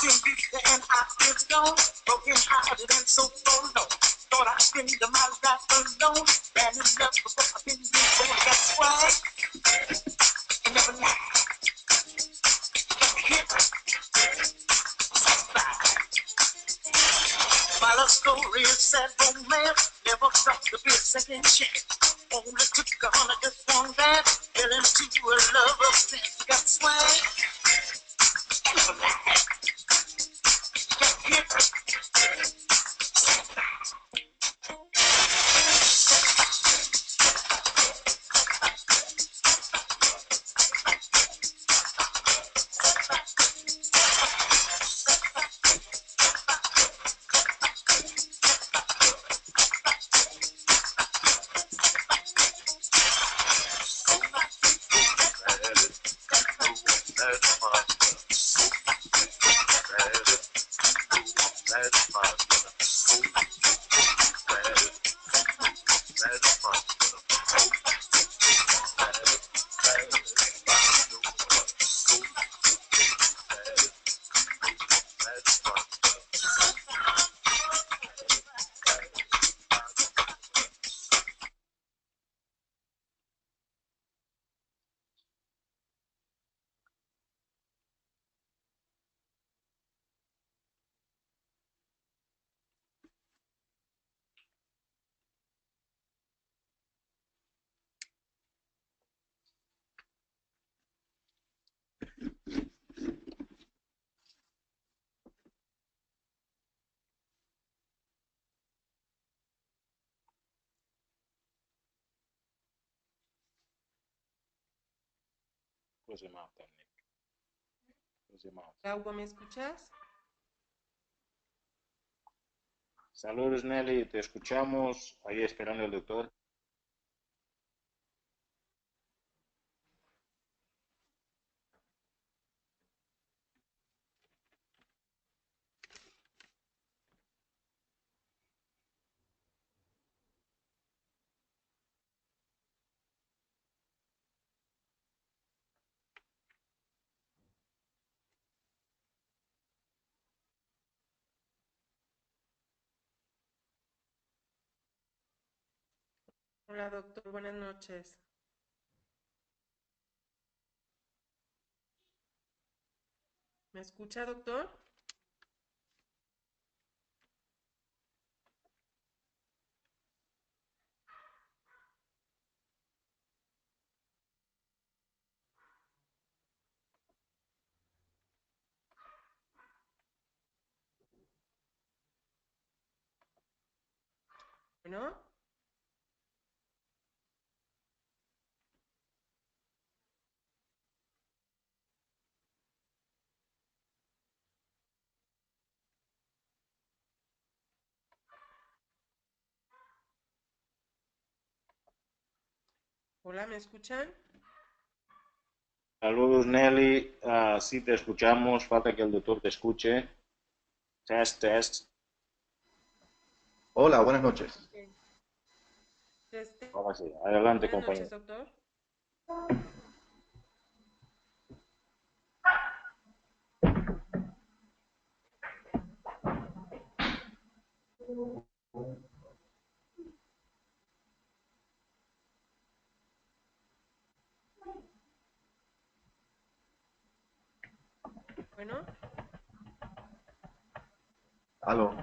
been beat and I've been stoned, broken hearted and so forlorn. Thought I'd spend my life alone, ran in love before I've been reborn. That's why I never lie. Hit, my love story is sad romance. Never thought to be a second chance. Only took 100 just one dance. Fell into a love of sense. Got swag. Never lie. Hit. Hugo, ¿me escuchas? Saludos Nelly, te escuchamos, ahí esperando el doctor. Hola, doctor, buenas noches. ¿Me escucha, doctor? Bueno. Hola, ¿me escuchan? Saludos Nelly, sí te escuchamos, falta que el doctor te escuche. Test, test. Hola, buenas noches. Ahora sí, adelante Buenas noches, compañero. doctor. Bueno. Aló.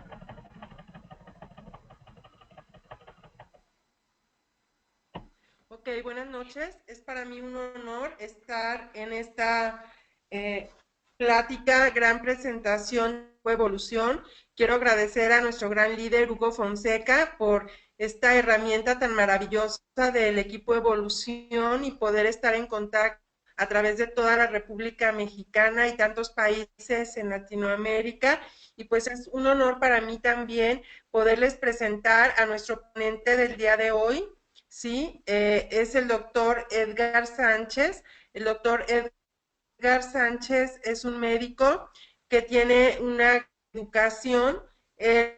Ok, buenas noches. Es para mí un honor estar en esta plática, gran presentación de Evolución. Quiero agradecer a nuestro gran líder Hugo Fonseca por esta herramienta tan maravillosa del equipo Evolución y poder estar en contacto a través de toda la República Mexicana y tantos países en Latinoamérica. Y pues es un honor para mí también poderles presentar a nuestro ponente del día de hoy. Sí, es el doctor Edgar Sánchez. El doctor Edgar Sánchez es un médico que tiene una educación, él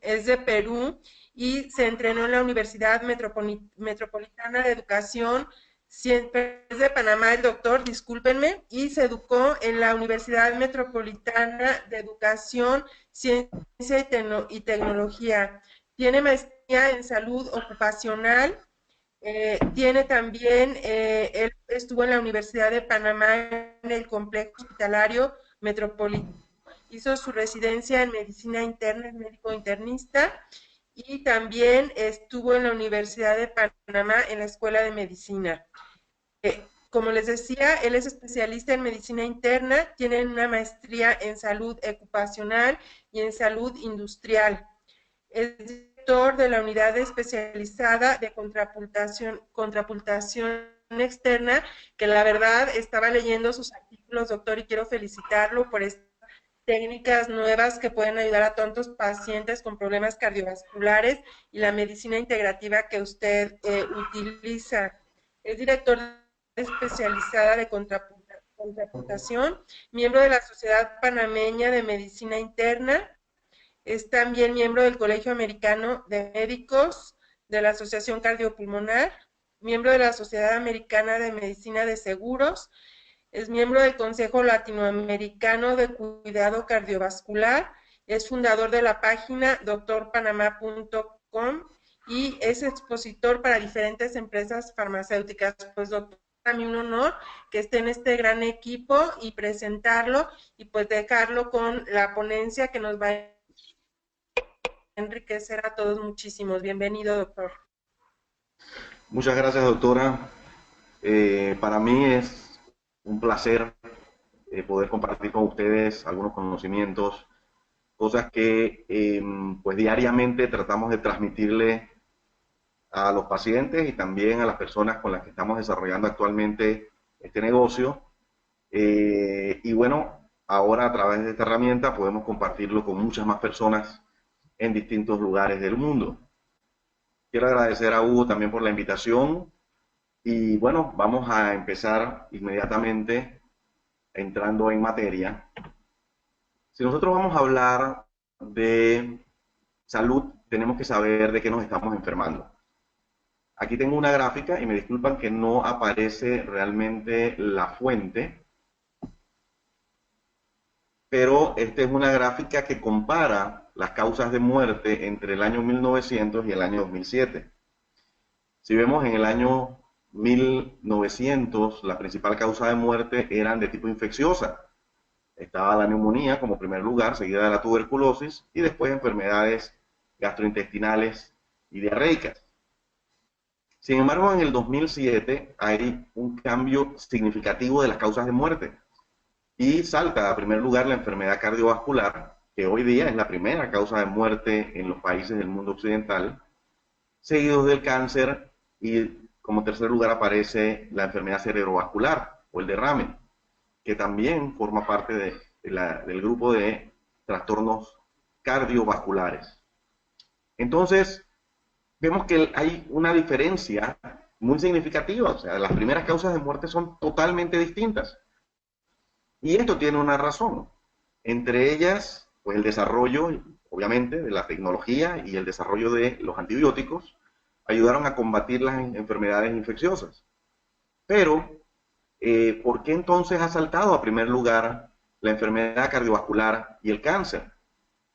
es de Perú y se entrenó en la Universidad Metropolitana de Educación, es de Panamá el doctor, discúlpenme, y se educó en la Universidad Metropolitana de Educación, Ciencia y Tecnología. Tiene maestría en salud ocupacional. Tiene también, él estuvo en la Universidad de Panamá en el complejo hospitalario metropolitano. Hizo su residencia en medicina interna, es médico internista, y también estuvo en la Universidad de Panamá en la Escuela de Medicina. Como les decía, él es especialista en medicina interna, tiene una maestría en salud ocupacional y en salud industrial. Es director de la unidad especializada de contrapuntación externa, que la verdad estaba leyendo sus artículos, doctor, y quiero felicitarlo por estas técnicas nuevas que pueden ayudar a tantos pacientes con problemas cardiovasculares y la medicina integrativa que usted utiliza. Es director especializada de contrapuntación, miembro de la Sociedad Panameña de Medicina Interna, es también miembro del Colegio Americano de Médicos, de la Asociación Cardiopulmonar, miembro de la Sociedad Americana de Medicina de Seguros, es miembro del Consejo Latinoamericano de Cuidado Cardiovascular, es fundador de la página doctorpanamá.com y es expositor para diferentes empresas farmacéuticas. Pues doctor, a mí un honor que esté en este gran equipo y presentarlo y pues dejarlo con la ponencia que nos va a enriquecer a todos muchísimos. Bienvenido, doctor. Muchas gracias, doctora. Para mí es un placer poder compartir con ustedes algunos conocimientos, cosas que pues diariamente tratamos de transmitirle a los pacientes y también a las personas con las que estamos desarrollando actualmente este negocio. Y bueno, ahora a través de esta herramienta podemos compartirlo con muchas más personas en distintos lugares del mundo. Quiero agradecer a Hugo también por la invitación y bueno, vamos a empezar inmediatamente entrando en materia. Si nosotros vamos a hablar de salud, tenemos que saber de qué nos estamos enfermando. Aquí tengo una gráfica y me disculpan que no aparece realmente la fuente, pero esta es una gráfica que compara las causas de muerte entre el año 1900 y el año 2007. Si vemos en el año 1900, la principal causa de muerte eran de tipo infecciosa. Estaba la neumonía como primer lugar, seguida de la tuberculosis y después enfermedades gastrointestinales y diarreicas. Sin embargo, en el 2007 hay un cambio significativo de las causas de muerte y salta a primer lugar la enfermedad cardiovascular, que hoy día es la primera causa de muerte en los países del mundo occidental, seguidos del cáncer y como tercer lugar aparece la enfermedad cerebrovascular o el derrame, que también forma parte del grupo de trastornos cardiovasculares. Entonces, vemos que hay una diferencia muy significativa, o sea, las primeras causas de muerte son totalmente distintas. Y esto tiene una razón, entre ellas, pues el desarrollo, obviamente, de la tecnología y el desarrollo de los antibióticos ayudaron a combatir las enfermedades infecciosas. Pero, ¿por qué entonces ha saltado a primer lugar la enfermedad cardiovascular y el cáncer?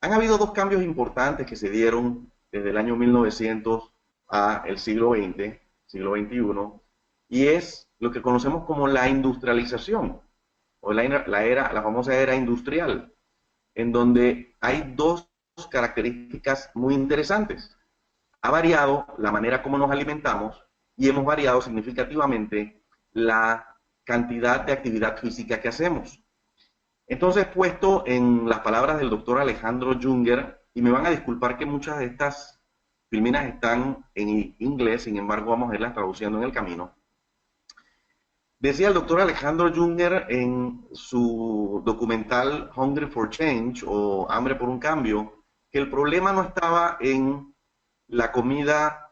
Han habido dos cambios importantes que se dieron desde el año 1900 al siglo XX, siglo XXI, y es lo que conocemos como la industrialización, o la famosa era industrial, en donde hay dos características muy interesantes. Ha variado la manera como nos alimentamos y hemos variado significativamente la cantidad de actividad física que hacemos. Entonces, puesto en las palabras del doctor Alejandro Junger, y me van a disculpar que muchas de estas filminas están en inglés, sin embargo vamos a irlas traduciendo en el camino. Decía el doctor Alejandro Junger en su documental Hungry for Change, o Hambre por un Cambio, que el problema no estaba en la comida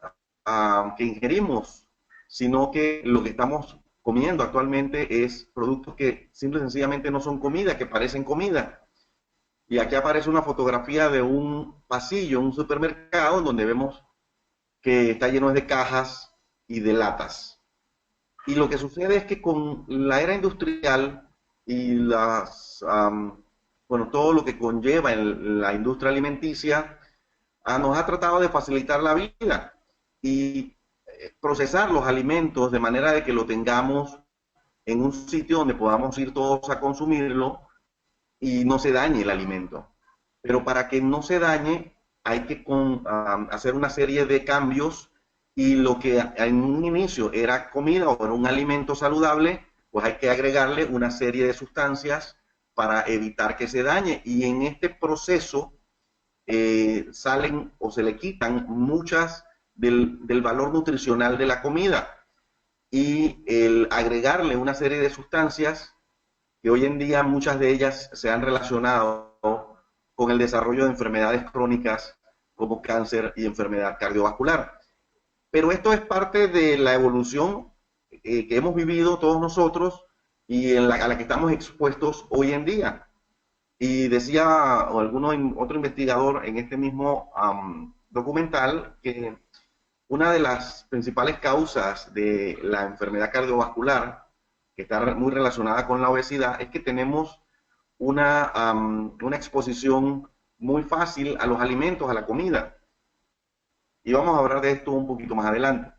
que ingerimos, sino que lo que estamos comiendo actualmente es productos que simple y sencillamente no son comida, que parecen comida. Y aquí aparece una fotografía de un pasillo, un supermercado, donde vemos que está lleno de cajas y de latas. Y lo que sucede es que con la era industrial y bueno, todo lo que conlleva en la industria alimenticia, nos ha tratado de facilitar la vida y procesar los alimentos de manera de que lo tengamos en un sitio donde podamos ir todos a consumirlo y no se dañe el alimento. Pero para que no se dañe hay que hacer una serie de cambios, y lo que en un inicio era comida o era un alimento saludable, pues hay que agregarle una serie de sustancias para evitar que se dañe, y en este proceso salen o se le quitan muchas del valor nutricional de la comida, y el agregarle una serie de sustancias que hoy en día muchas de ellas se han relacionado con el desarrollo de enfermedades crónicas como cáncer y enfermedad cardiovascular. Pero esto es parte de la evolución que hemos vivido todos nosotros y a la que estamos expuestos hoy en día. Y decía otro investigador en este mismo documental que una de las principales causas de la enfermedad cardiovascular, que está muy relacionada con la obesidad, es que tenemos una exposición muy fácil a los alimentos, a la comida. Y vamos a hablar de esto un poquito más adelante.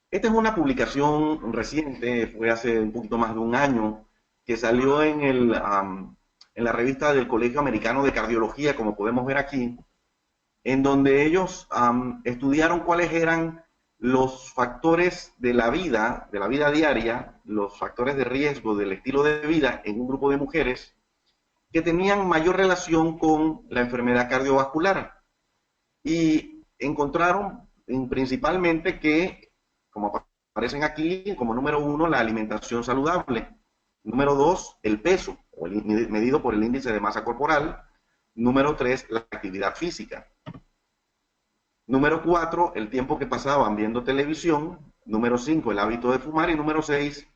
Esta es una publicación reciente, fue hace un poquito más de un año, que salió en la revista del Colegio Americano de Cardiología, como podemos ver aquí, en donde ellos estudiaron cuáles eran los factores de la vida diaria, los factores de riesgo del estilo de vida en un grupo de mujeres que tenían mayor relación con la enfermedad cardiovascular. Y encontraron principalmente que, como aparecen aquí, como número 1, la alimentación saludable. Número 2, el peso, medido por el índice de masa corporal. Número 3, la actividad física. Número 4, el tiempo que pasaban viendo televisión. Número 5, el hábito de fumar. Y número 6,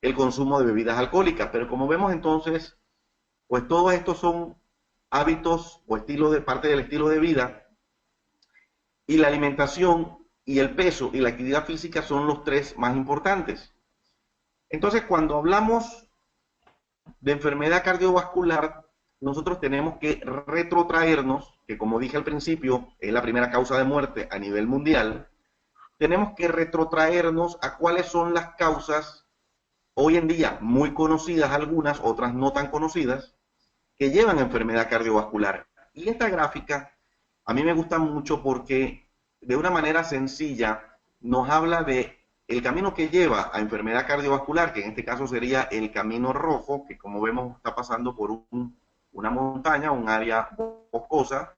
el consumo de bebidas alcohólicas. Pero como vemos entonces, pues todos estos son hábitos o parte del estilo de vida, y la alimentación y el peso y la actividad física son los tres más importantes. Entonces, cuando hablamos de enfermedad cardiovascular, nosotros tenemos que retrotraernos, que como dije al principio, es la primera causa de muerte a nivel mundial. Tenemos que retrotraernos a cuáles son las causas, hoy en día muy conocidas algunas, otras no tan conocidas, que llevan a enfermedad cardiovascular. Y esta gráfica a mí me gusta mucho porque de una manera sencilla nos habla de el camino que lleva a enfermedad cardiovascular, que en este caso sería el camino rojo, que como vemos está pasando por una montaña, un área boscosa.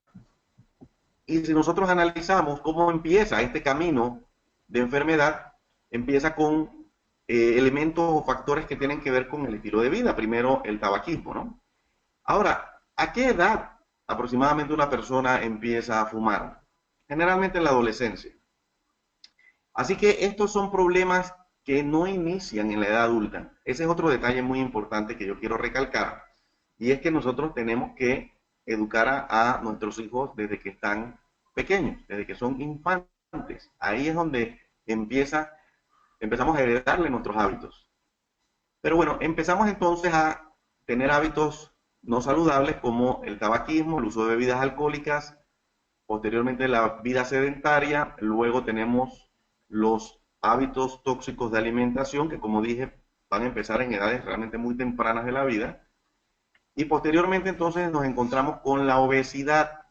Y si nosotros analizamos cómo empieza este camino de enfermedad, empieza con elementos o factores que tienen que ver con el estilo de vida. Primero, el tabaquismo, ¿no? Ahora, ¿a qué edad aproximadamente una persona empieza a fumar? Generalmente en la adolescencia. Así que estos son problemas que no inician en la edad adulta. Ese es otro detalle muy importante que yo quiero recalcar, y es que nosotros tenemos que educar a nuestros hijos desde que están pequeños, desde que son infantes. Ahí es donde empezamos a heredarle nuestros hábitos. Pero bueno, empezamos entonces a tener hábitos no saludables como el tabaquismo, el uso de bebidas alcohólicas, posteriormente la vida sedentaria, luego tenemos los hábitos tóxicos de alimentación, que como dije, van a empezar en edades realmente muy tempranas de la vida, y posteriormente entonces nos encontramos con la obesidad.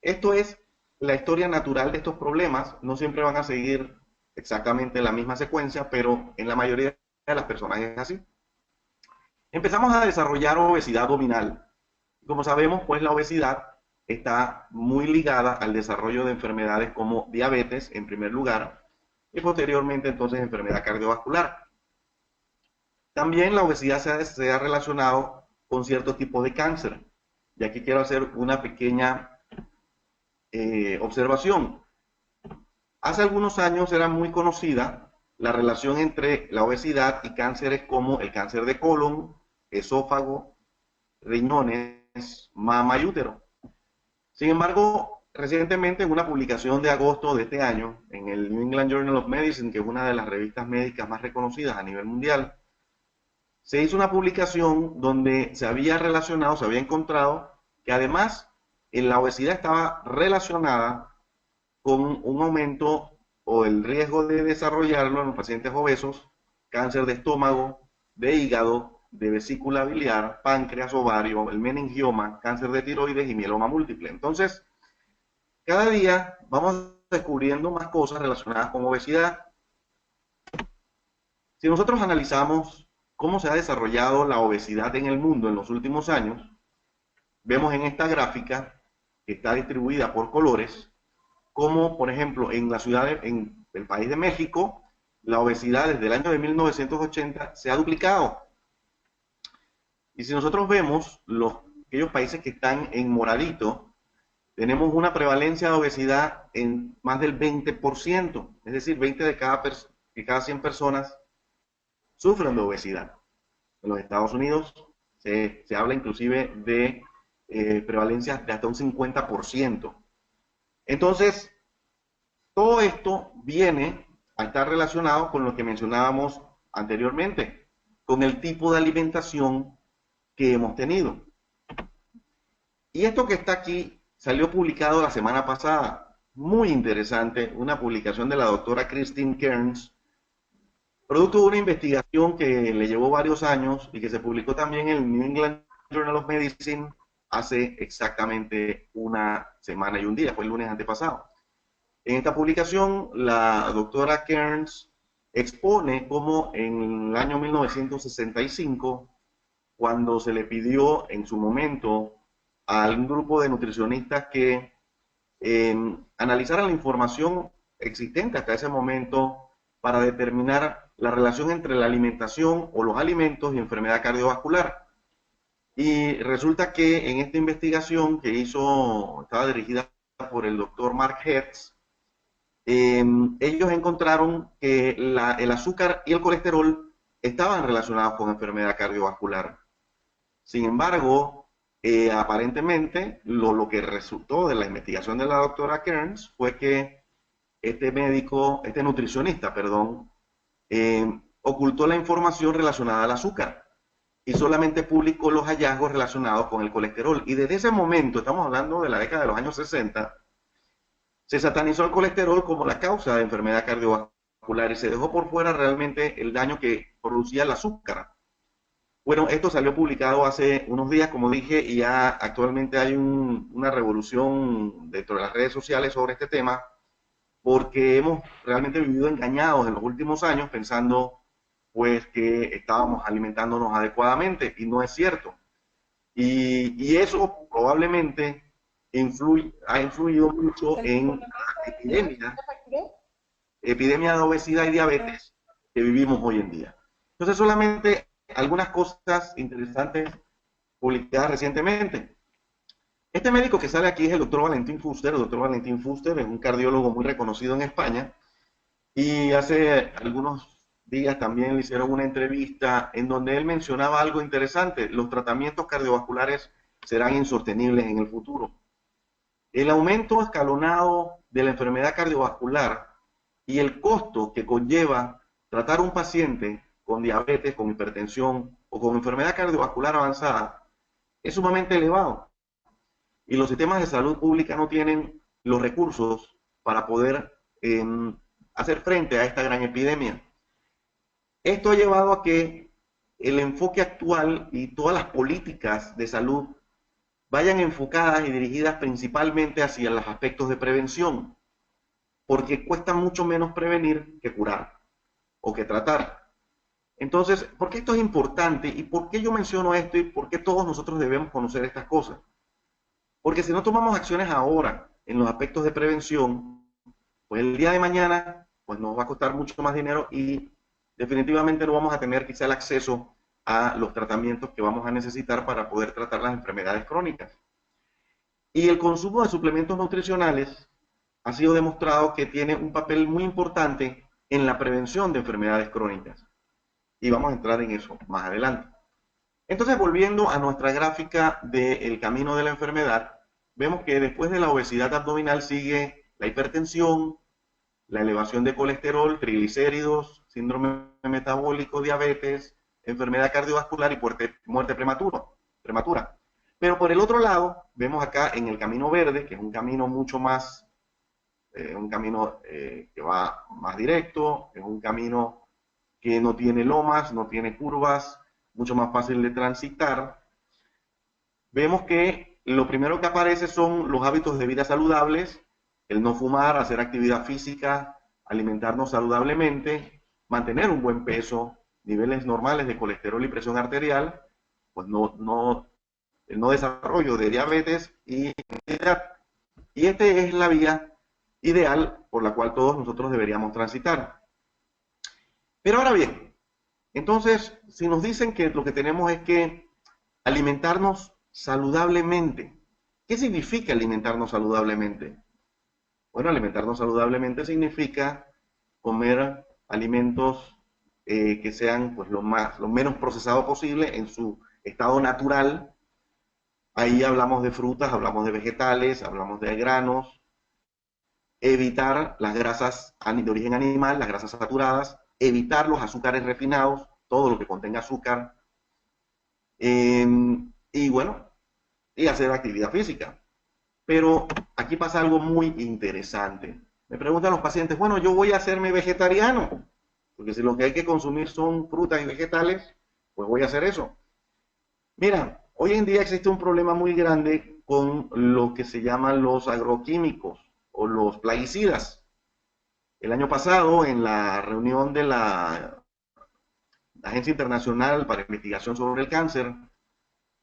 Esto es la historia natural de estos problemas, no siempre van a seguir exactamente la misma secuencia, pero en la mayoría de las personas es así. Empezamos a desarrollar obesidad abdominal. Como sabemos, pues la obesidad está muy ligada al desarrollo de enfermedades como diabetes, en primer lugar, y posteriormente entonces enfermedad cardiovascular. También la obesidad se ha relacionado con ciertos tipos de cáncer. Y aquí quiero hacer una pequeña observación. Hace algunos años era muy conocida la relación entre la obesidad y cánceres como el cáncer de colon, esófago, riñones, mama y útero. Sin embargo, recientemente en una publicación de agosto de este año, en el New England Journal of Medicine, que es una de las revistas médicas más reconocidas a nivel mundial, se hizo una publicación donde se había relacionado, se había encontrado que además la obesidad estaba relacionada con un aumento o el riesgo de desarrollarlo en los pacientes obesos, cáncer de estómago, de hígado, de vesícula biliar, páncreas, ovario, el meningioma, cáncer de tiroides y mieloma múltiple. Entonces, cada día vamos descubriendo más cosas relacionadas con obesidad. Si nosotros analizamos cómo se ha desarrollado la obesidad en el mundo en los últimos años, vemos en esta gráfica, que está distribuida por colores, como por ejemplo en la ciudad, en el país de México, la obesidad desde el año de 1980 se ha duplicado. Y si nosotros vemos aquellos países que están en moradito, tenemos una prevalencia de obesidad en más del 20%, es decir, 20 de cada 100 personas sufren de obesidad. En los Estados Unidos se habla inclusive de prevalencias de hasta un 50%. Entonces, todo esto viene a estar relacionado con lo que mencionábamos anteriormente, con el tipo de alimentación que hemos tenido. Y esto que está aquí salió publicado la semana pasada, muy interesante, una publicación de la doctora Christine Cairns, producto de una investigación que le llevó varios años y que se publicó también en el New England Journal of Medicine hace exactamente una semana y un día, fue el lunes antepasado. En esta publicación, la doctora Cairns expone cómo en el año 1965, cuando se le pidió en su momento a un grupo de nutricionistas que analizaran la información existente hasta ese momento para determinar la relación entre la alimentación o los alimentos y enfermedad cardiovascular. Y resulta que en esta investigación que estaba dirigida por el doctor Mark Hertz, ellos encontraron que el azúcar y el colesterol estaban relacionados con enfermedad cardiovascular. Sin embargo, aparentemente, lo que resultó de la investigación de la doctora Cairns fue que este nutricionista, ocultó la información relacionada al azúcar y solamente publicó los hallazgos relacionados con el colesterol. Y desde ese momento, estamos hablando de la década de los años 60, se satanizó el colesterol como la causa de enfermedad cardiovascular y se dejó por fuera realmente el daño que producía el azúcar. Bueno, esto salió publicado hace unos días, como dije, y ya actualmente hay una revolución dentro de las redes sociales sobre este tema, porque hemos realmente vivido engañados en los últimos años pensando pues que estábamos alimentándonos adecuadamente, y no es cierto. Y eso probablemente ha influido mucho en la epidemia de obesidad y diabetes que vivimos hoy en día. Entonces, solamente algunas cosas interesantes publicadas recientemente. Este médico que sale aquí es el doctor Valentín Fuster. El doctor Valentín Fuster es un cardiólogo muy reconocido en España, y hace algunos días también le hicieron una entrevista en donde él mencionaba algo interesante: los tratamientos cardiovasculares serán insostenibles en el futuro. El aumento escalonado de la enfermedad cardiovascular y el costo que conlleva tratar a un paciente con diabetes, con hipertensión o con enfermedad cardiovascular avanzada es sumamente elevado. Y los sistemas de salud pública no tienen los recursos para poder hacer frente a esta gran epidemia. Esto ha llevado a que el enfoque actual y todas las políticas de salud vayan enfocadas y dirigidas principalmente hacia los aspectos de prevención, porque cuesta mucho menos prevenir que curar o que tratar. Entonces, ¿por qué esto es importante y por qué yo menciono esto y por qué todos nosotros debemos conocer estas cosas? Porque si no tomamos acciones ahora en los aspectos de prevención, pues el día de mañana pues nos va a costar mucho más dinero y definitivamente no vamos a tener quizá el acceso a los tratamientos que vamos a necesitar para poder tratar las enfermedades crónicas. Y el consumo de suplementos nutricionales ha sido demostrado que tiene un papel muy importante en la prevención de enfermedades crónicas. Y vamos a entrar en eso más adelante. Entonces, volviendo a nuestra gráfica del camino de la enfermedad, vemos que después de la obesidad abdominal sigue la hipertensión, la elevación de colesterol, triglicéridos, síndrome metabólico, diabetes, enfermedad cardiovascular y muerte prematura. Pero por el otro lado, vemos acá en el camino verde, que es un camino mucho más, un camino que va más directo, es un camino que no tiene lomas, no tiene curvas, mucho más fácil de transitar. Vemos que lo primero que aparece son los hábitos de vida saludables, el no fumar, hacer actividad física, alimentarnos saludablemente, mantener un buen peso, niveles normales de colesterol y presión arterial, pues el no desarrollo de diabetes y obesidad. Y esta es la vía ideal por la cual todos nosotros deberíamos transitar. Pero ahora bien, entonces, si nos dicen que lo que tenemos es que alimentarnos saludablemente, ¿qué significa alimentarnos saludablemente? Bueno, alimentarnos saludablemente significa comer alimentos que sean pues, lo menos procesado posible en su estado natural. Ahí hablamos de frutas, hablamos de vegetales, hablamos de granos. Evitar las grasas de origen animal, las grasas saturadas. Evitar los azúcares refinados, todo lo que contenga azúcar. Y bueno, y hacer actividad física. Pero aquí pasa algo muy interesante. Me preguntan los pacientes, bueno, yo voy a hacerme vegetariano, porque si lo que hay que consumir son frutas y vegetales, pues voy a hacer eso. Mira, hoy en día existe un problema muy grande con lo que se llaman los agroquímicos o los plaguicidas. El año pasado, en la reunión de la Agencia Internacional para Investigación sobre el Cáncer,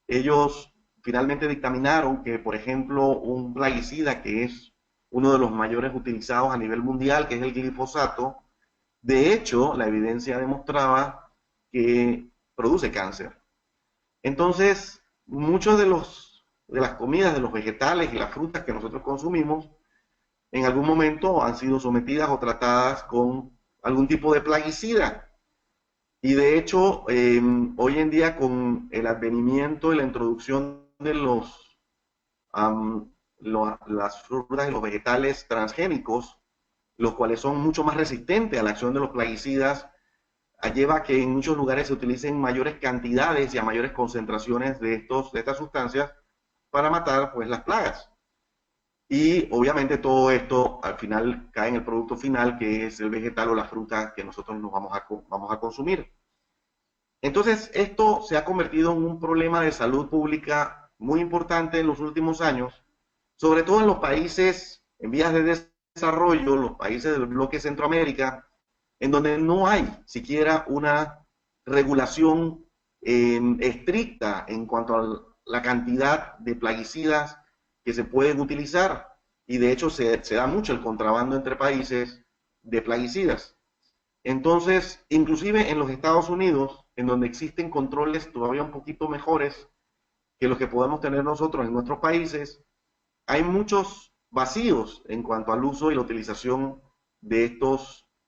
ellos finalmente dictaminaron que, por ejemplo, un plaguicida que es uno de los mayores utilizados a nivel mundial, que es el glifosato, de hecho, la evidencia demostraba que produce cáncer. Entonces, muchos de las comidas, de los vegetales y las frutas que nosotros consumimos, en algún momento han sido sometidas o tratadas con algún tipo de plaguicida. Y de hecho, hoy en día con el advenimiento y la introducción de las frutas y los vegetales transgénicos, los cuales son mucho más resistentes a la acción de los plaguicidas, lleva a que en muchos lugares se utilicen mayores cantidades y a mayores concentraciones de estas sustancias para matar pues, las plagas. Y obviamente todo esto al final cae en el producto final, que es el vegetal o la fruta que nosotros nos vamos a consumir. Entonces, esto se ha convertido en un problema de salud pública muy importante en los últimos años, sobre todo en los países en vías de desarrollo, los países del bloque Centroamérica, en donde no hay siquiera una regulación estricta en cuanto a la cantidad de plaguicidas que se pueden utilizar, y de hecho se da mucho el contrabando entre países de plaguicidas. Entonces, inclusive en los Estados Unidos, en donde existen controles todavía un poquito mejores que los que podemos tener nosotros en nuestros países, hay muchos vacíos en cuanto al uso y la utilización de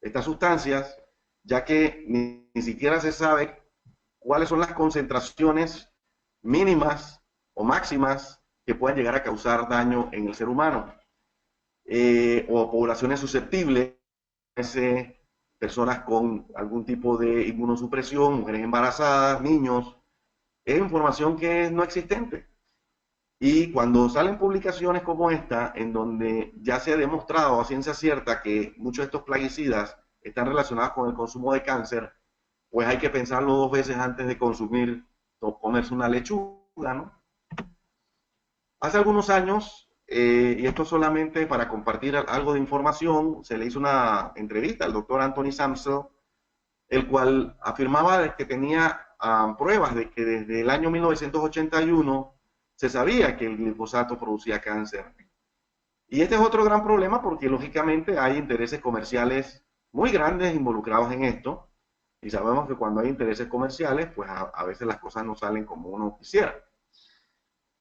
estas sustancias, ya que ni siquiera se sabe cuáles son las concentraciones mínimas o máximas que puedan llegar a causar daño en el ser humano, o poblaciones susceptibles, personas con algún tipo de inmunosupresión, mujeres embarazadas, niños. Es información que no existente. Y cuando salen publicaciones como esta, en donde ya se ha demostrado a ciencia cierta que muchos de estos plaguicidas están relacionados con el consumo de cáncer, pues hay que pensarlo dos veces antes de consumir o comerse una lechuga, ¿no? Hace algunos años, y esto solamente para compartir algo de información, se le hizo una entrevista al doctor Anthony Samsel, el cual afirmaba que tenía pruebas de que desde el año 1981 se sabía que el glifosato producía cáncer. Y este es otro gran problema porque lógicamente hay intereses comerciales muy grandes involucrados en esto, y sabemos que cuando hay intereses comerciales, pues a veces las cosas no salen como uno quisiera.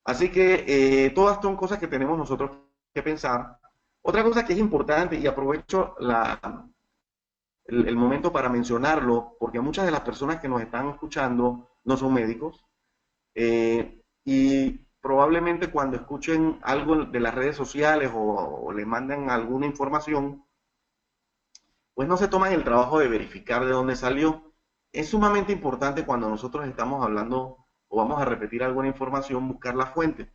Así que todas son cosas que tenemos nosotros que pensar. Otra cosa que es importante, y aprovecho el momento para mencionarlo, porque muchas de las personas que nos están escuchando no son médicos, y probablemente cuando escuchen algo de las redes sociales o les mandan alguna información, pues no se toman el trabajo de verificar de dónde salió. Es sumamente importante cuando nosotros estamos hablando o vamos a repetir alguna información, buscar la fuente.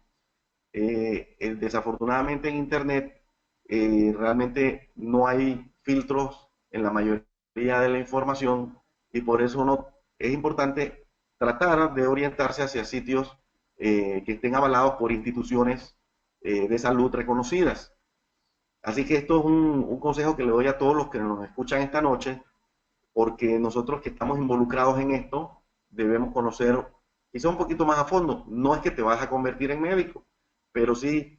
Desafortunadamente en Internet realmente no hay filtros en la mayoría de la información y por eso es importante tratar de orientarse hacia sitios que estén avalados por instituciones de salud reconocidas. Así que esto es un consejo que le doy a todos los que nos escuchan esta noche, porque nosotros que estamos involucrados en esto debemos conocer quizá un poquito más a fondo. No es que te vas a convertir en médico, pero sí,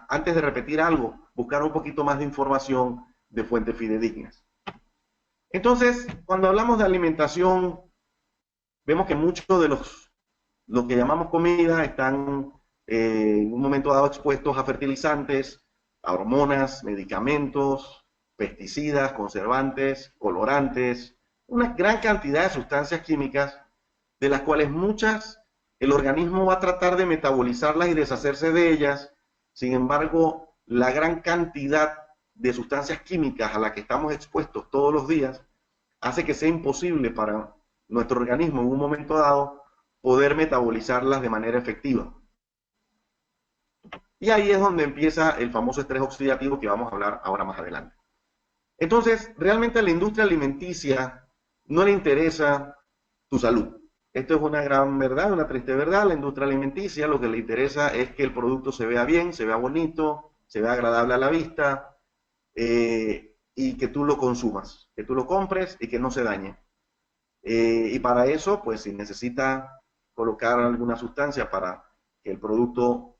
antes de repetir algo, buscar un poquito más de información de fuentes fidedignas. Entonces, cuando hablamos de alimentación, vemos que muchos de lo que llamamos comida están en un momento dado expuestos a fertilizantes, a hormonas, medicamentos, pesticidas, conservantes, colorantes, una gran cantidad de sustancias químicas, de las cuales muchas el organismo va a tratar de metabolizarlas y deshacerse de ellas. Sin embargo, la gran cantidad de sustancias químicas a las que estamos expuestos todos los días hace que sea imposible para nuestro organismo en un momento dado poder metabolizarlas de manera efectiva. Y ahí es donde empieza el famoso estrés oxidativo que vamos a hablar ahora más adelante. Entonces, realmente a la industria alimenticia no le interesa tu salud. Esto es una gran verdad, una triste verdad. La industria alimenticia lo que le interesa es que el producto se vea bien, se vea bonito, se vea agradable a la vista y que tú lo consumas, que tú lo compres y que no se dañe. Y para eso, pues si necesita colocar alguna sustancia para que el producto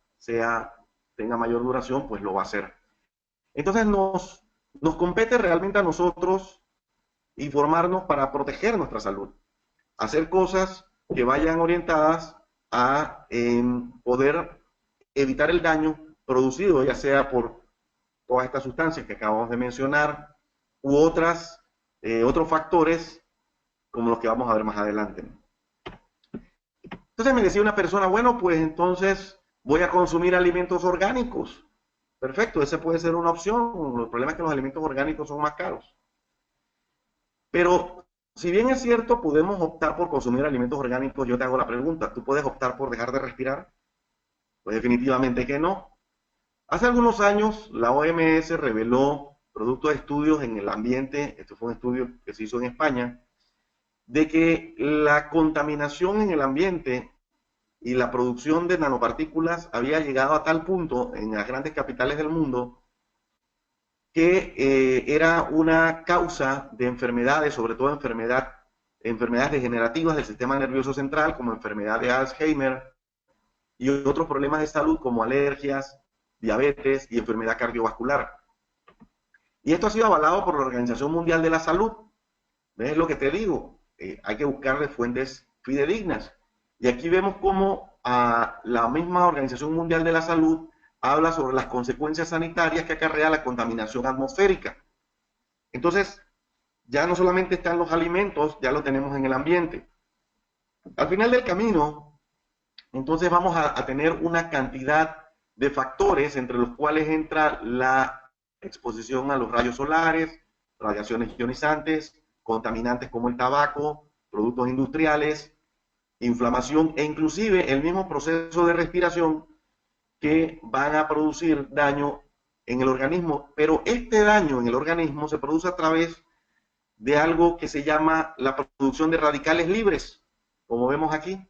tenga mayor duración, pues lo va a hacer. Entonces nos compete realmente a nosotros informarnos para proteger nuestra salud. Hacer cosas que vayan orientadas a poder evitar el daño producido, ya sea por todas estas sustancias que acabamos de mencionar, u otros factores como los que vamos a ver más adelante. Entonces me decía una persona, bueno, pues entonces voy a consumir alimentos orgánicos. Perfecto, esa puede ser una opción. El problema es que los alimentos orgánicos son más caros. Pero si bien es cierto, podemos optar por consumir alimentos orgánicos, yo te hago la pregunta, ¿tú puedes optar por dejar de respirar? Pues definitivamente que no. Hace algunos años la OMS reveló, producto de estudios en el ambiente, esto fue un estudio que se hizo en España, de que la contaminación en el ambiente y la producción de nanopartículas había llegado a tal punto en las grandes capitales del mundo que era una causa de enfermedades, sobre todo enfermedades degenerativas del sistema nervioso central, como enfermedad de Alzheimer y otros problemas de salud como alergias, diabetes y enfermedad cardiovascular. Y esto ha sido avalado por la Organización Mundial de la Salud. ¿Ves lo que te digo? Hay que buscar de fuentes fidedignas. Y aquí vemos cómo la misma Organización Mundial de la Salud habla sobre las consecuencias sanitarias que acarrea la contaminación atmosférica. Entonces, ya no solamente están los alimentos, ya lo tenemos en el ambiente. Al final del camino, entonces vamos a tener una cantidad de factores entre los cuales entra la exposición a los rayos solares, radiaciones ionizantes, contaminantes como el tabaco, productos industriales, inflamación e inclusive el mismo proceso de respiración que van a producir daño en el organismo, pero este daño en el organismo se produce a través de algo que se llama la producción de radicales libres, como vemos aquí,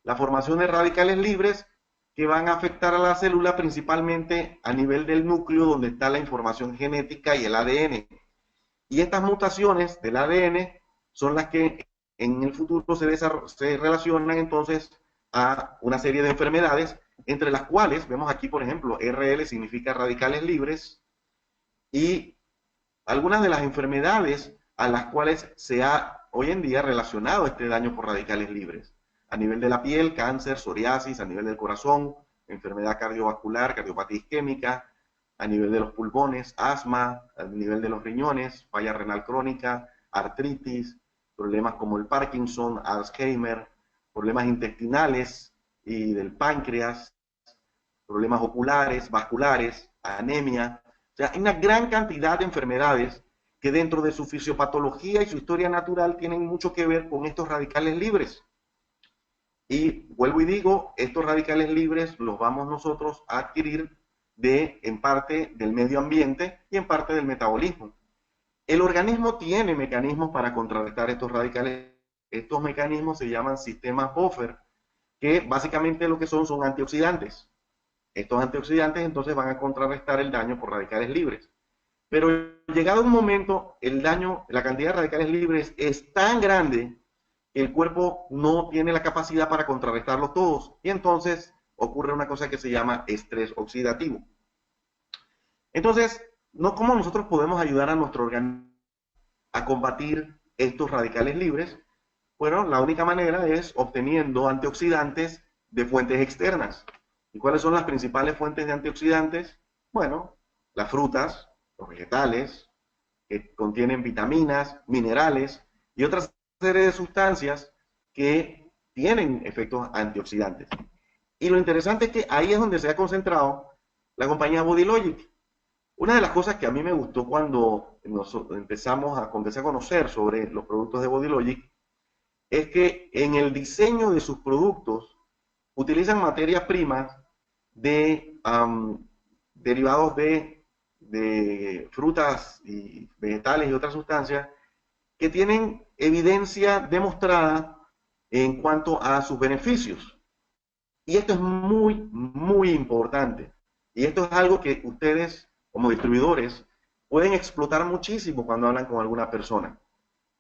la formación de radicales libres que van a afectar a la célula principalmente a nivel del núcleo donde está la información genética y el ADN. Y estas mutaciones del ADN son las que en el futuro se relacionan entonces a una serie de enfermedades, entre las cuales vemos aquí, por ejemplo, RL significa radicales libres, y algunas de las enfermedades a las cuales se ha hoy en día relacionado este daño por radicales libres. A nivel de la piel, cáncer, psoriasis, a nivel del corazón, enfermedad cardiovascular, cardiopatía isquémica, a nivel de los pulmones, asma, a nivel de los riñones, falla renal crónica, artritis, problemas como el Parkinson, Alzheimer, problemas intestinales, y del páncreas, problemas oculares, vasculares, anemia. O sea, hay una gran cantidad de enfermedades que dentro de su fisiopatología y su historia natural tienen mucho que ver con estos radicales libres. Y vuelvo y digo, estos radicales libres los vamos nosotros a adquirir en parte del medio ambiente y en parte del metabolismo. El organismo tiene mecanismos para contrarrestar estos radicales. Estos mecanismos se llaman sistemas buffer, que básicamente lo que son antioxidantes. Estos antioxidantes entonces van a contrarrestar el daño por radicales libres. Pero llegado un momento, el daño, la cantidad de radicales libres es tan grande que el cuerpo no tiene la capacidad para contrarrestarlos todos. Y entonces ocurre una cosa que se llama estrés oxidativo. Entonces, ¿cómo nosotros podemos ayudar a nuestro organismo a combatir estos radicales libres? Bueno, la única manera es obteniendo antioxidantes de fuentes externas. ¿Y cuáles son las principales fuentes de antioxidantes? Bueno, las frutas, los vegetales, que contienen vitaminas, minerales y otra serie de sustancias que tienen efectos antioxidantes. Y lo interesante es que ahí es donde se ha concentrado la compañía Bodylogic. Una de las cosas que a mí me gustó cuando empecé a conocer sobre los productos de Bodylogic es que en el diseño de sus productos utilizan materias primas derivados de frutas y vegetales y otras sustancias que tienen evidencia demostrada en cuanto a sus beneficios. Y esto es muy, muy importante. Y esto es algo que ustedes, como distribuidores, pueden explotar muchísimo cuando hablan con alguna persona.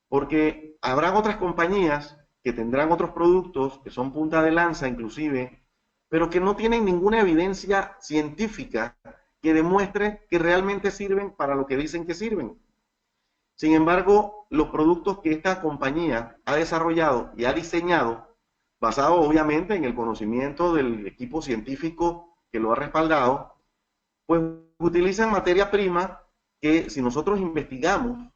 Porque habrán otras compañías que tendrán otros productos que son punta de lanza inclusive, pero que no tienen ninguna evidencia científica que demuestre que realmente sirven para lo que dicen que sirven. Sin embargo, los productos que esta compañía ha desarrollado y ha diseñado, basado obviamente en el conocimiento del equipo científico que lo ha respaldado, pues utilizan materia prima que si nosotros investigamos,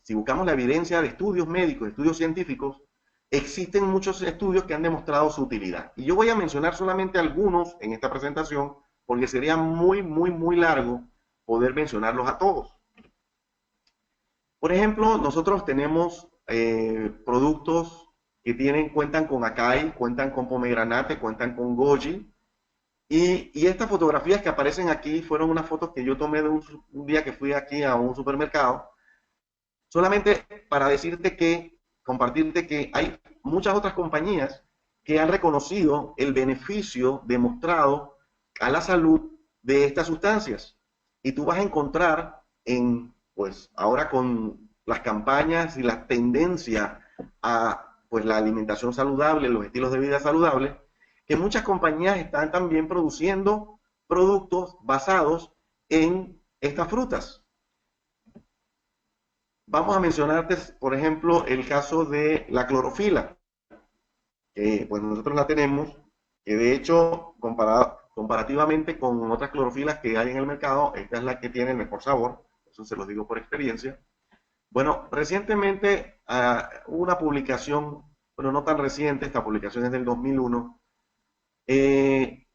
si buscamos la evidencia de estudios médicos, estudios científicos, existen muchos estudios que han demostrado su utilidad. Y yo voy a mencionar solamente algunos en esta presentación, porque sería muy, muy, muy largo poder mencionarlos a todos. Por ejemplo, nosotros tenemos productos que cuentan con acai, cuentan con pomegranate, cuentan con goji. Y estas fotografías que aparecen aquí fueron unas fotos que yo tomé de un día que fui aquí a un supermercado, solamente para compartirte que hay muchas otras compañías que han reconocido el beneficio demostrado a la salud de estas sustancias. Y tú vas a encontrar pues ahora con las campañas y la tendencia a pues la alimentación saludable, los estilos de vida saludables, que muchas compañías están también produciendo productos basados en estas frutas. Vamos a mencionarte, por ejemplo, el caso de la clorofila, que pues nosotros la tenemos, que de hecho, comparativamente con otras clorofilas que hay en el mercado, esta es la que tiene el mejor sabor, eso se los digo por experiencia. Bueno, recientemente hubo una publicación, bueno, no tan reciente, esta publicación es del 2001, y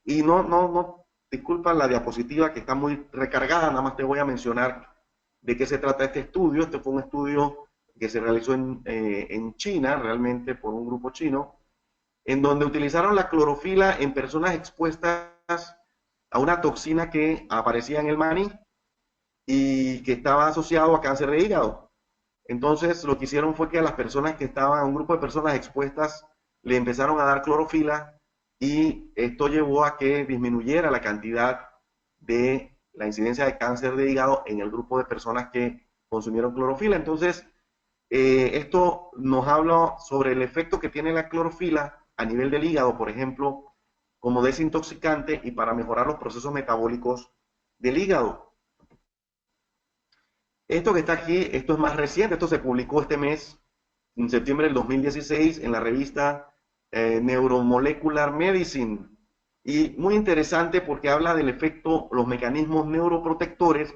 disculpa la diapositiva que está muy recargada, nada más te voy a mencionar de qué se trata este estudio. Este fue un estudio que se realizó en China, realmente por un grupo chino, en donde utilizaron la clorofila en personas expuestas a una toxina que aparecía en el maní y que estaba asociado a cáncer de hígado. Entonces lo que hicieron fue que a las personas que estaban, a un grupo de personas expuestas, le empezaron a dar clorofila y esto llevó a que disminuyera la cantidad de la incidencia de cáncer de hígado en el grupo de personas que consumieron clorofila. Entonces, esto nos habla sobre el efecto que tiene la clorofila a nivel del hígado, por ejemplo, como desintoxicante y para mejorar los procesos metabólicos del hígado. Esto que está aquí, esto es más reciente, esto se publicó este mes, en septiembre del 2016, en la revista Neuromolecular Medicine. Y muy interesante porque habla del efecto, los mecanismos neuroprotectores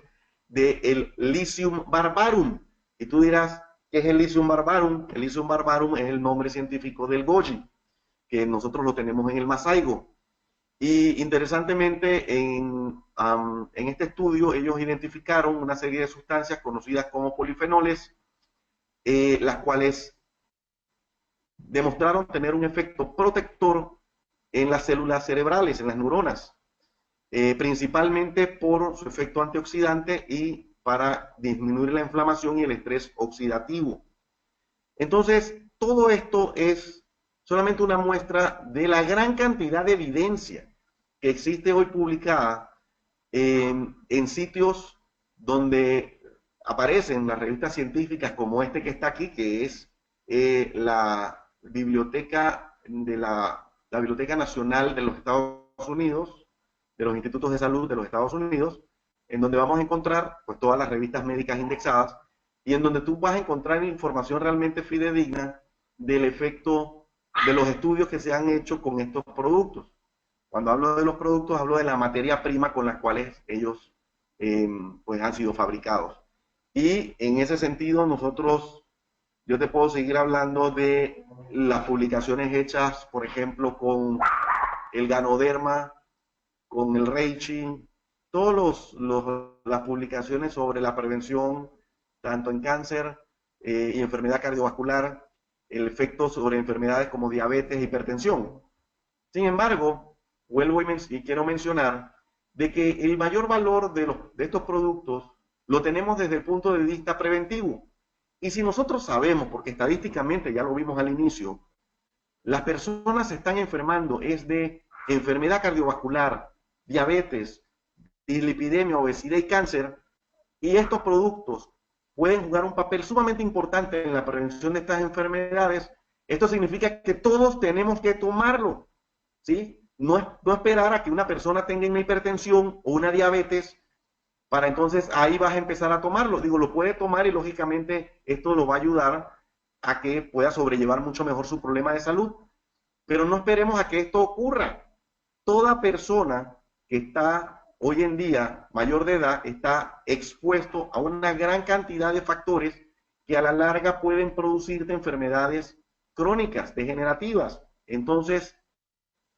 del Lithium barbarum. Y tú dirás, ¿qué es el Lithium barbarum? El Lithium barbarum es el nombre científico del goji, que nosotros lo tenemos en el Masaigo. Y interesantemente, en este estudio ellos identificaron una serie de sustancias conocidas como polifenoles, las cuales demostraron tener un efecto protector en las células cerebrales, en las neuronas, principalmente por su efecto antioxidante y para disminuir la inflamación y el estrés oxidativo. Entonces, todo esto es solamente una muestra de la gran cantidad de evidencia que existe hoy publicada en sitios donde aparecen las revistas científicas como este que está aquí, que es la Biblioteca la Biblioteca Nacional de los Estados Unidos, de los Institutos de Salud de los Estados Unidos, en donde vamos a encontrar pues todas las revistas médicas indexadas y en donde tú vas a encontrar información realmente fidedigna del efecto de los estudios que se han hecho con estos productos. Cuando hablo de los productos, hablo de la materia prima con las cuales ellos pues han sido fabricados. Y en ese sentido, yo te puedo seguir hablando de las publicaciones hechas, por ejemplo, con el Ganoderma, con el Reishi, todas las publicaciones sobre la prevención, tanto en cáncer y enfermedad cardiovascular, el efecto sobre enfermedades como diabetes e hipertensión. Sin embargo, vuelvo y quiero mencionar de que el mayor valor de estos productos lo tenemos desde el punto de vista preventivo. Y si nosotros sabemos, porque estadísticamente ya lo vimos al inicio, las personas se están enfermando es de enfermedad cardiovascular, diabetes, dislipidemia, obesidad y cáncer, y estos productos pueden jugar un papel sumamente importante en la prevención de estas enfermedades. Esto significa que todos tenemos que tomarlo, ¿sí? No esperar a que una persona tenga una hipertensión o una diabetes para entonces ahí vas a empezar a tomarlo. Digo, lo puede tomar y lógicamente esto lo va a ayudar a que pueda sobrellevar mucho mejor su problema de salud. Pero no esperemos a que esto ocurra. Toda persona que está hoy en día mayor de edad está expuesto a una gran cantidad de factores que a la larga pueden producirte enfermedades crónicas, degenerativas. Entonces,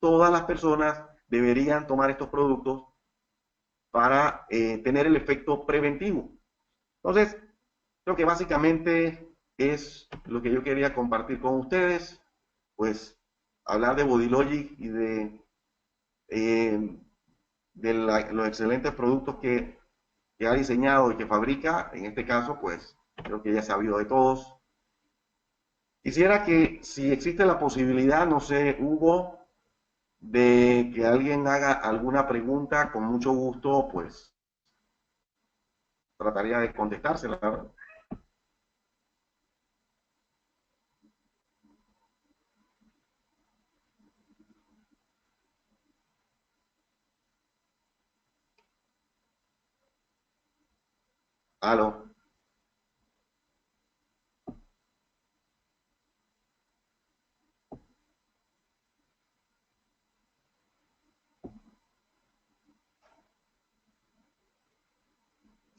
todas las personas deberían tomar estos productos para tener el efecto preventivo. Entonces, creo que básicamente es lo que yo quería compartir con ustedes, pues hablar de Bodylogic y los excelentes productos que ha diseñado y que fabrica. En este caso, pues creo que ya se ha sabido de todos. Quisiera que si existe la posibilidad, no sé, Hugo, de que alguien haga alguna pregunta, con mucho gusto, pues trataría de contestársela, ¿verdad? Aló.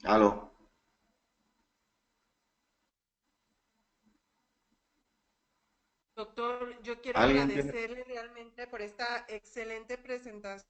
Aló. Doctor, yo quiero ¿Alguien tiene? agradecerle realmente por esta excelente presentación.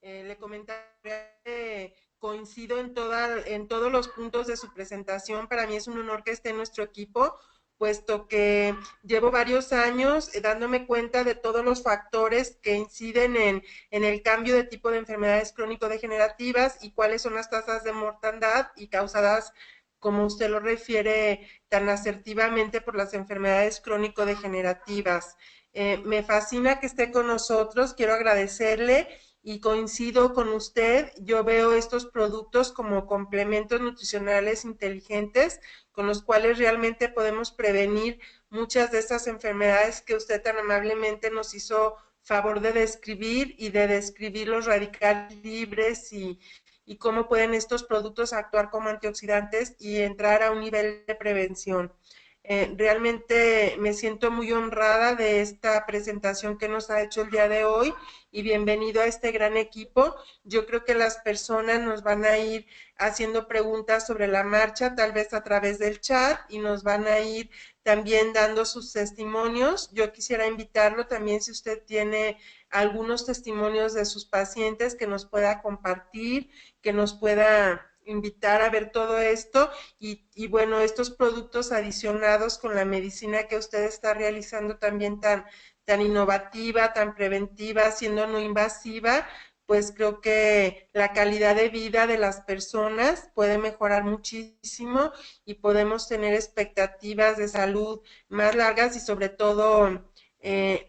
Le comentaré que coincido en todos los puntos de su presentación. Para mí es un honor que esté en nuestro equipo, puesto que llevo varios años dándome cuenta de todos los factores que inciden en el cambio de tipo de enfermedades crónico-degenerativas y cuáles son las tasas de mortandad y causadas, como usted lo refiere tan asertivamente, por las enfermedades crónico-degenerativas. Me fascina que esté con nosotros, quiero agradecerle y coincido con usted. Yo veo estos productos como complementos nutricionales inteligentes con los cuales realmente podemos prevenir muchas de estas enfermedades que usted tan amablemente nos hizo favor de describir y de describir los radicales libres y cómo pueden estos productos actuar como antioxidantes y entrar a un nivel de prevención. Realmente me siento muy honrada de esta presentación que nos ha hecho el día de hoy y bienvenido a este gran equipo. Yo creo que las personas nos van a ir haciendo preguntas sobre la marcha, tal vez a través del chat, y nos van a ir también dando sus testimonios. Yo quisiera invitarlo también, si usted tiene algunos testimonios de sus pacientes, que nos pueda compartir, que nos pueda invitar a ver todo esto y bueno, estos productos adicionados con la medicina que usted está realizando también tan innovativa, tan preventiva, siendo no invasiva, pues creo que la calidad de vida de las personas puede mejorar muchísimo y podemos tener expectativas de salud más largas y sobre todo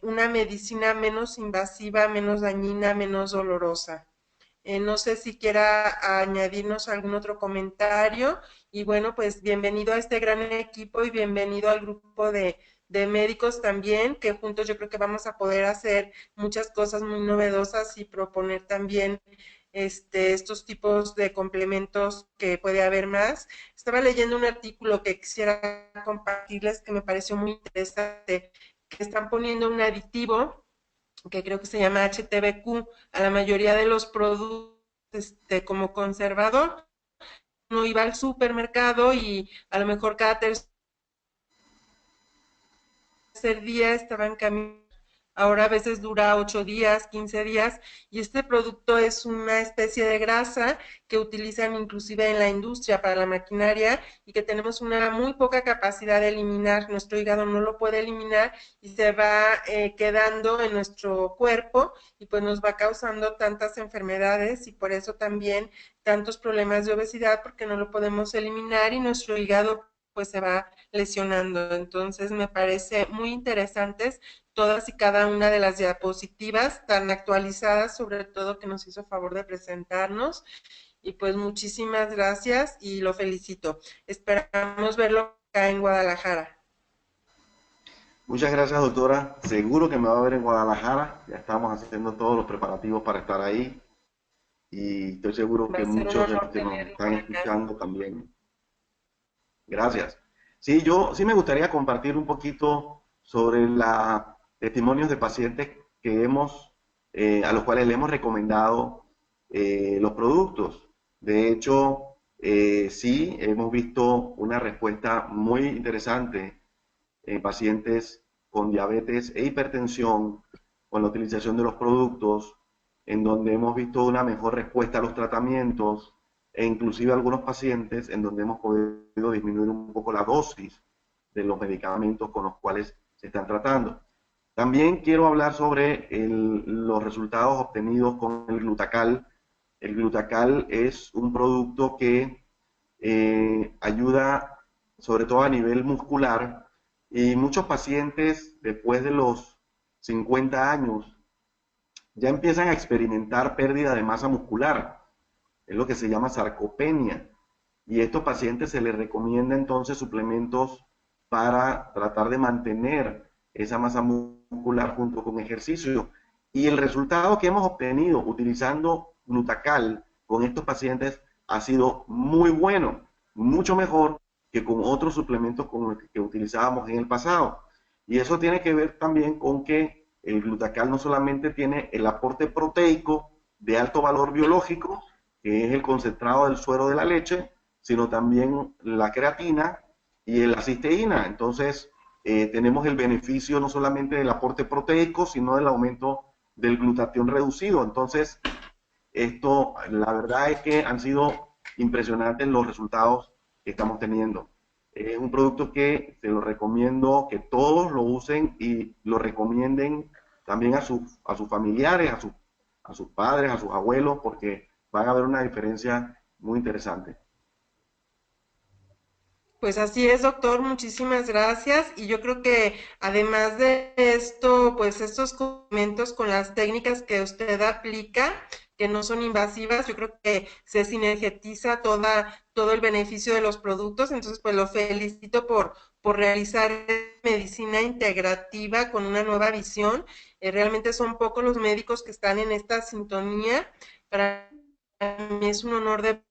una medicina menos invasiva, menos dañina, menos dolorosa. No sé si quiera añadirnos algún otro comentario y bueno, pues bienvenido a este gran equipo y bienvenido al grupo de médicos también, que juntos yo creo que vamos a poder hacer muchas cosas muy novedosas y proponer también estos tipos de complementos que puede haber más. Estaba leyendo un artículo que quisiera compartirles que me pareció muy interesante, que están poniendo un aditivo que creo que se llama HTBQ, a la mayoría de los productos como conservador. Uno iba al supermercado y a lo mejor cada tercer día estaba en camino. Ahora a veces dura 8 días, 15 días, y este producto es una especie de grasa que utilizan inclusive en la industria para la maquinaria y que tenemos una muy poca capacidad de eliminar. Nuestro hígado no lo puede eliminar y se va quedando en nuestro cuerpo y pues nos va causando tantas enfermedades y por eso también tantos problemas de obesidad, porque no lo podemos eliminar y nuestro hígado pues se va lesionando. Entonces me parece muy interesantes todas y cada una de las diapositivas tan actualizadas, sobre todo que nos hizo favor de presentarnos. Y pues muchísimas gracias y lo felicito. Esperamos verlo acá en Guadalajara. Muchas gracias, doctora. Seguro que me va a ver en Guadalajara. Ya estamos haciendo todos los preparativos para estar ahí. Y estoy seguro Va que a ser un muchos de los honor que nos tenerlo están por acá. escuchando también. Gracias. Sí, yo sí me gustaría compartir un poquito sobre los testimonios de pacientes que a los cuales le hemos recomendado los productos. De hecho, sí, hemos visto una respuesta muy interesante en pacientes con diabetes e hipertensión con la utilización de los productos, en donde hemos visto una mejor respuesta a los tratamientos e inclusive algunos pacientes en donde hemos podido disminuir un poco la dosis de los medicamentos con los cuales se están tratando. También quiero hablar sobre los resultados obtenidos con el Glutacal. El Glutacal es un producto que ayuda sobre todo a nivel muscular y muchos pacientes después de los 50 años ya empiezan a experimentar pérdida de masa muscular. Es lo que se llama sarcopenia. Y a estos pacientes se les recomienda entonces suplementos para tratar de mantener esa masa muscular junto con ejercicio. Y el resultado que hemos obtenido utilizando Glutacal con estos pacientes ha sido muy bueno, mucho mejor que con otros suplementos que utilizábamos en el pasado. Y eso tiene que ver también con que el Glutacal no solamente tiene el aporte proteico de alto valor biológico, que es el concentrado del suero de la leche, sino también la creatina y la cisteína. Entonces, tenemos el beneficio no solamente del aporte proteico, sino del aumento del glutatión reducido. Entonces, esto, la verdad es que han sido impresionantes los resultados que estamos teniendo. Es un producto que te lo recomiendo que todos lo usen y lo recomienden también a sus familiares, a sus padres, a sus abuelos, porque van a ver una diferencia muy interesante. Pues así es, doctor, muchísimas gracias. Y yo creo que además de esto, pues estos complementos con las técnicas que usted aplica, que no son invasivas, yo creo que se sinergetiza todo el beneficio de los productos. Entonces, pues lo felicito por realizar medicina integrativa con una nueva visión. Realmente son pocos los médicos que están en esta sintonía. Para mí es un honor de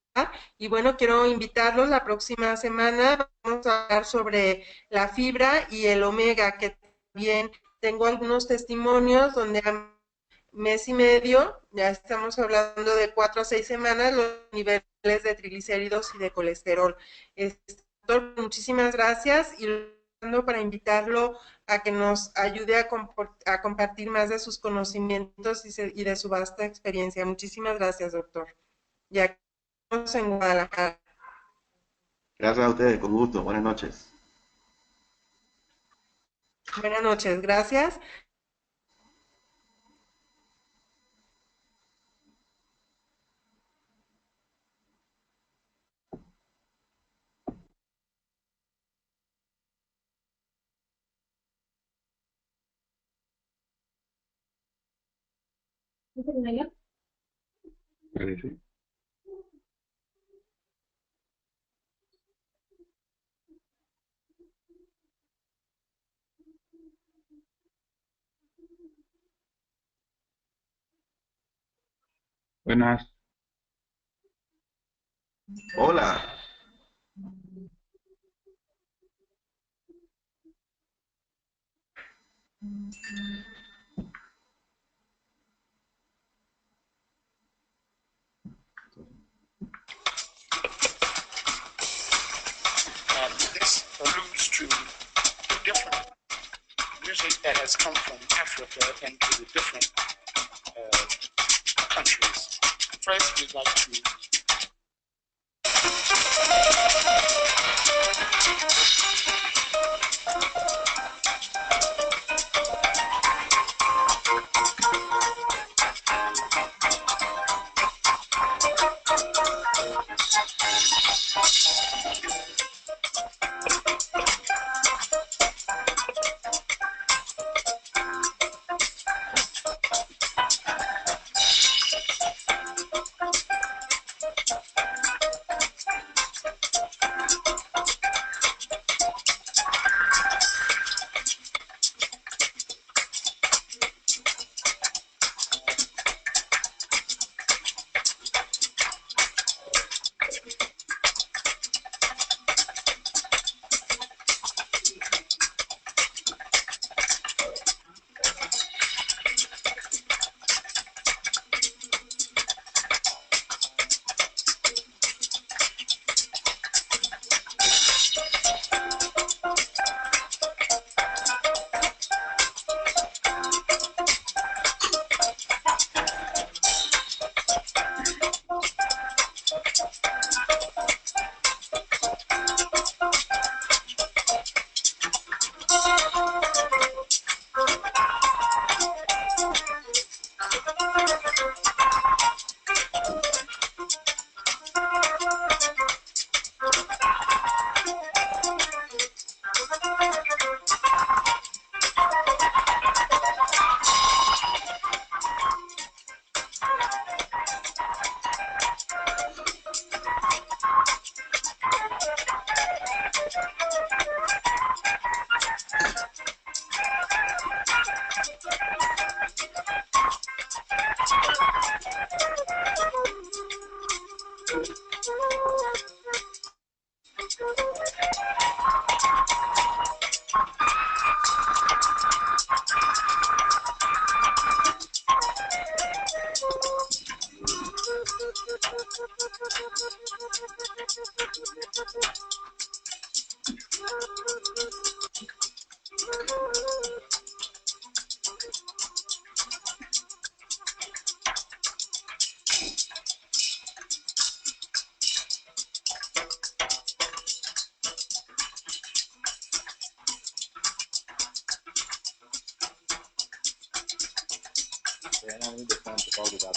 Y bueno, quiero invitarlos la próxima semana. Vamos a hablar sobre la fibra y el omega, que también tengo algunos testimonios donde a mes y medio, ya estamos hablando de 4 a 6 semanas, los niveles de triglicéridos y de colesterol. Doctor, muchísimas gracias y para invitarlo a que nos ayude a compartir más de sus conocimientos y de su vasta experiencia. Muchísimas gracias, doctor. Ya estamos en Guadalajara. Gracias a ustedes, con gusto. Buenas noches. Buenas noches, gracias. Buenas. Hola. This alludes to the different music that has come from Africa into the different countries. First, we'd like to I need the phone to call you back.